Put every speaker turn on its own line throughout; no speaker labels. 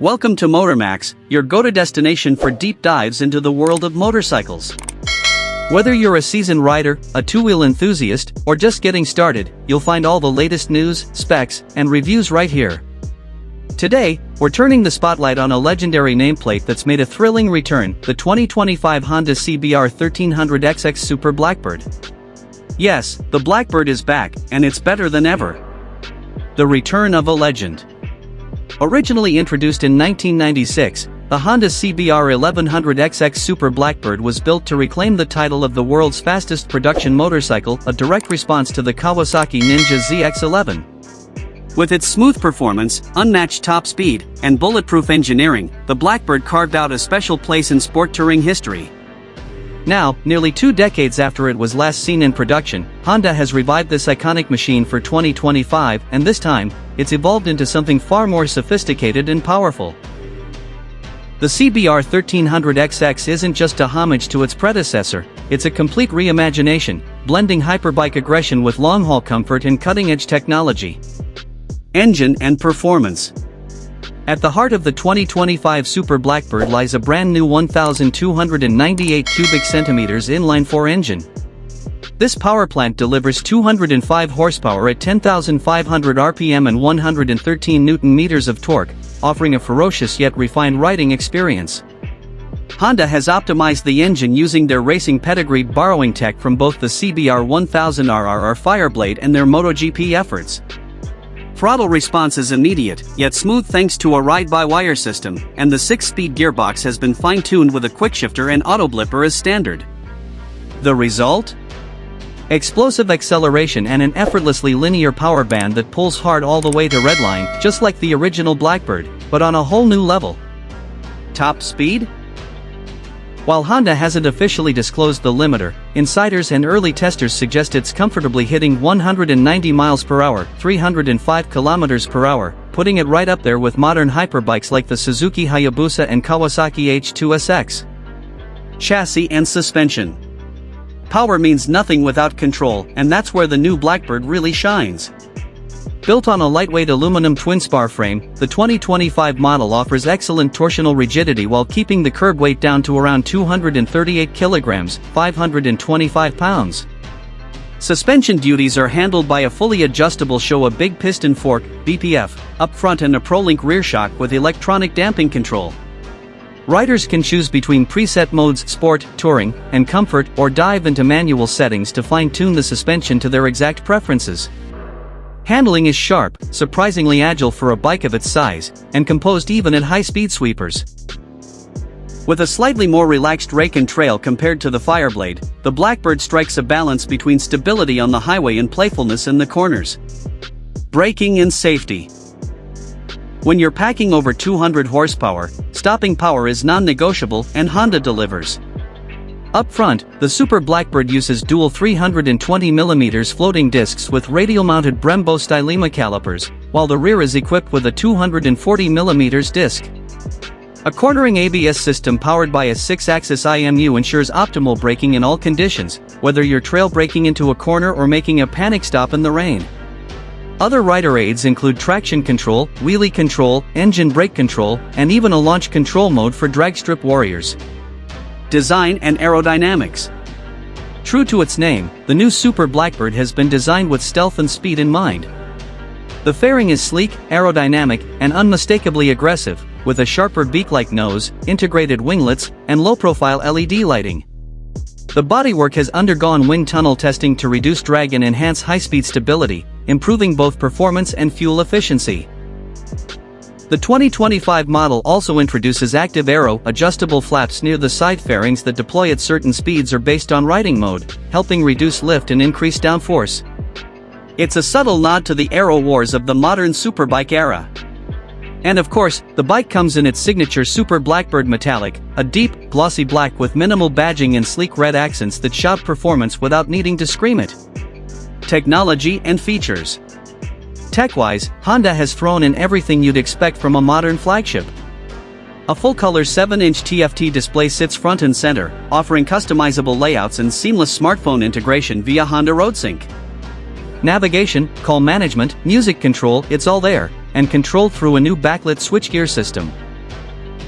Welcome to MotorMax, your go-to destination for deep dives into the world of motorcycles. Whether you're a seasoned rider, a two-wheel enthusiast, or just getting started, you'll find all the latest news, specs, and reviews right here. Today, we're turning the spotlight on a legendary nameplate that's made a thrilling return, the 2025 Honda CBR 1300xx Super Blackbird. Yes, the Blackbird is back, and it's better than ever. The return of a legend. Originally introduced in 1996, the Honda CBR 1300xx Super Blackbird was built to reclaim the title of the world's fastest production motorcycle, a direct response to the Kawasaki Ninja ZX-11. With its smooth performance, unmatched top speed, and bulletproof engineering, the Blackbird carved out a special place in sport touring history. Now, nearly 2 decades after it was last seen in production, Honda has revived this iconic machine for 2025, and this time, it's evolved into something far more sophisticated and powerful. The CBR 1300xx isn't just a homage to its predecessor, it's a complete reimagination, blending hyperbike aggression with long-haul comfort and cutting-edge technology. Engine and performance. At the heart of the 2025 Super Blackbird lies a brand new 1,298 cubic centimeters inline-four engine. This powerplant delivers 205 horsepower at 10,500 RPM and 113 Newton-meters of torque, offering a ferocious yet refined riding experience. Honda has optimized the engine using their racing pedigree, borrowing tech from both the CBR 1000RR Fireblade and their MotoGP efforts. Throttle response is immediate, yet smooth thanks to a ride-by-wire system, and the 6-speed gearbox has been fine-tuned with a quickshifter and auto-blipper as standard. The result? Explosive acceleration and an effortlessly linear power band that pulls hard all the way to redline, just like the original Blackbird, but on a whole new level. Top speed? While Honda hasn't officially disclosed the limiter, insiders and early testers suggest it's comfortably hitting 190 miles per hour, 305 kilometers per hour, putting it right up there with modern hyperbikes like the Suzuki Hayabusa and Kawasaki H2SX. Chassis and suspension. Power means nothing without control, and that's where the new Blackbird really shines. Built on a lightweight aluminum twin-spar frame, the 2025 model offers excellent torsional rigidity while keeping the curb weight down to around 238 kilograms, 525 pounds. Suspension duties are handled by a fully adjustable show big piston fork, BPF, up front and a ProLink rear shock with electronic damping control. Riders can choose between preset modes Sport, Touring, and Comfort, or dive into manual settings to fine-tune the suspension to their exact preferences. Handling is sharp, surprisingly agile for a bike of its size, and composed even at high-speed sweepers. With a slightly more relaxed rake and trail compared to the Fireblade, the Blackbird strikes a balance between stability on the highway and playfulness in the corners. Braking and safety. When you're packing over 200 horsepower, stopping power is non-negotiable, and Honda delivers. Up front, the Super Blackbird uses dual 320mm floating discs with radial-mounted Brembo Stylema calipers, while the rear is equipped with a 240mm disc. A cornering ABS system powered by a 6-axis IMU ensures optimal braking in all conditions, whether you're trail braking into a corner or making a panic stop in the rain. Other rider aids include traction control, wheelie control, engine brake control, and even a launch control mode for dragstrip warriors. Design and aerodynamics. True to its name, the new Super Blackbird has been designed with stealth and speed in mind. The fairing is sleek, aerodynamic, and unmistakably aggressive, with a sharper beak-like nose, integrated winglets, and low-profile LED lighting. The bodywork has undergone wind tunnel testing to reduce drag and enhance high-speed stability, improving both performance and fuel efficiency. The 2025 model also introduces active aero, adjustable flaps near the side fairings that deploy at certain speeds or based on riding mode, helping reduce lift and increase downforce. It's a subtle nod to the aero wars of the modern superbike era. And of course, the bike comes in its signature Super Blackbird metallic, a deep, glossy black with minimal badging and sleek red accents that shout performance without needing to scream it. Technology and features. Tech-wise, Honda has thrown in everything you'd expect from a modern flagship. A full-color 7-inch TFT display sits front and center, offering customizable layouts and seamless smartphone integration via Honda RoadSync. Navigation, call management, music control, it's all there, and controlled through a new backlit switchgear system.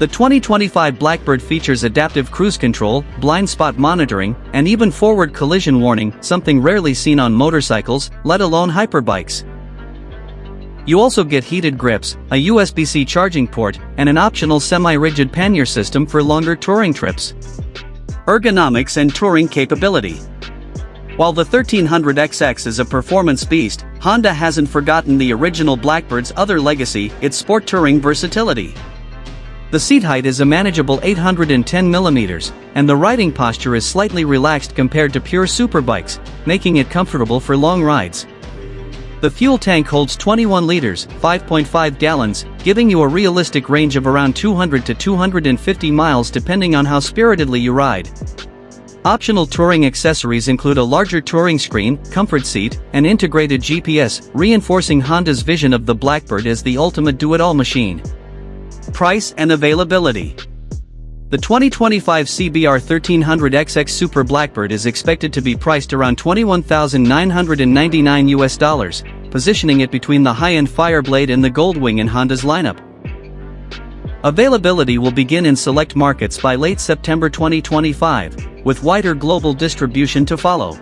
The 2025 Blackbird features adaptive cruise control, blind spot monitoring, and even forward collision warning, something rarely seen on motorcycles, let alone hyperbikes. You also get heated grips, a USB-C charging port, and an optional semi-rigid pannier system for longer touring trips. Ergonomics and touring capability. While the 1300xx is a performance beast, Honda hasn't forgotten the original Blackbird's other legacy, its sport touring versatility. The seat height is a manageable 810mm, and the riding posture is slightly relaxed compared to pure superbikes, making it comfortable for long rides. The fuel tank holds 21 liters, 5.5 gallons, giving you a realistic range of around 200 to 250 miles depending on how spiritedly you ride. Optional touring accessories include a larger touring screen, comfort seat, and integrated GPS, reinforcing Honda's vision of the Blackbird as the ultimate do-it-all machine. Price and availability. The 2025 CBR 1300xx Super Blackbird is expected to be priced around $21,999, positioning it between the high-end Fireblade and the Goldwing in Honda's lineup. Availability will begin in select markets by late September 2025, with wider global distribution to follow.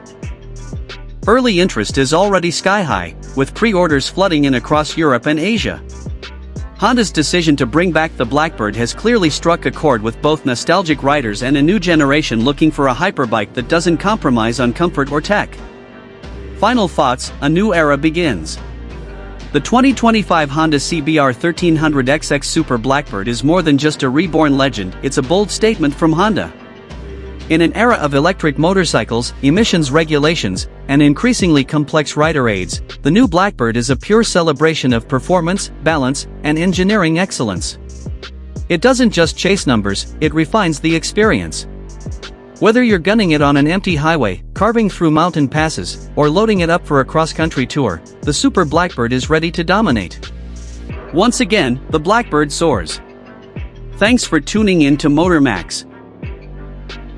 Early interest is already sky-high, with pre-orders flooding in across Europe and Asia. Honda's decision to bring back the Blackbird has clearly struck a chord with both nostalgic riders and a new generation looking for a hyperbike that doesn't compromise on comfort or tech. Final thoughts: a new era begins. The 2025 Honda CBR 1300xx Super Blackbird is more than just a reborn legend, it's a bold statement from Honda. In an era of electric motorcycles, emissions regulations, and increasingly complex rider aids, the new Blackbird is a pure celebration of performance, balance, and engineering excellence. It doesn't just chase numbers, it refines the experience. Whether you're gunning it on an empty highway, carving through mountain passes, or loading it up for a cross-country tour, the Super Blackbird is ready to dominate. Once again, the Blackbird soars. Thanks for tuning in to MotorMax.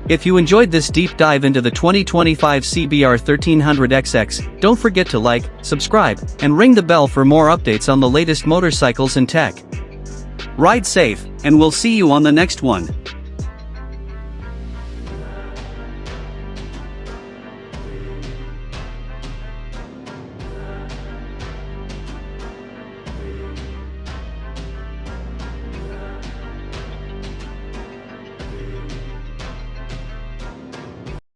If you enjoyed this deep dive into the 2025 CBR 1300xx, don't forget to like, subscribe, and ring the bell for more updates on the latest motorcycles and tech. Ride safe, and we'll see you on the next one.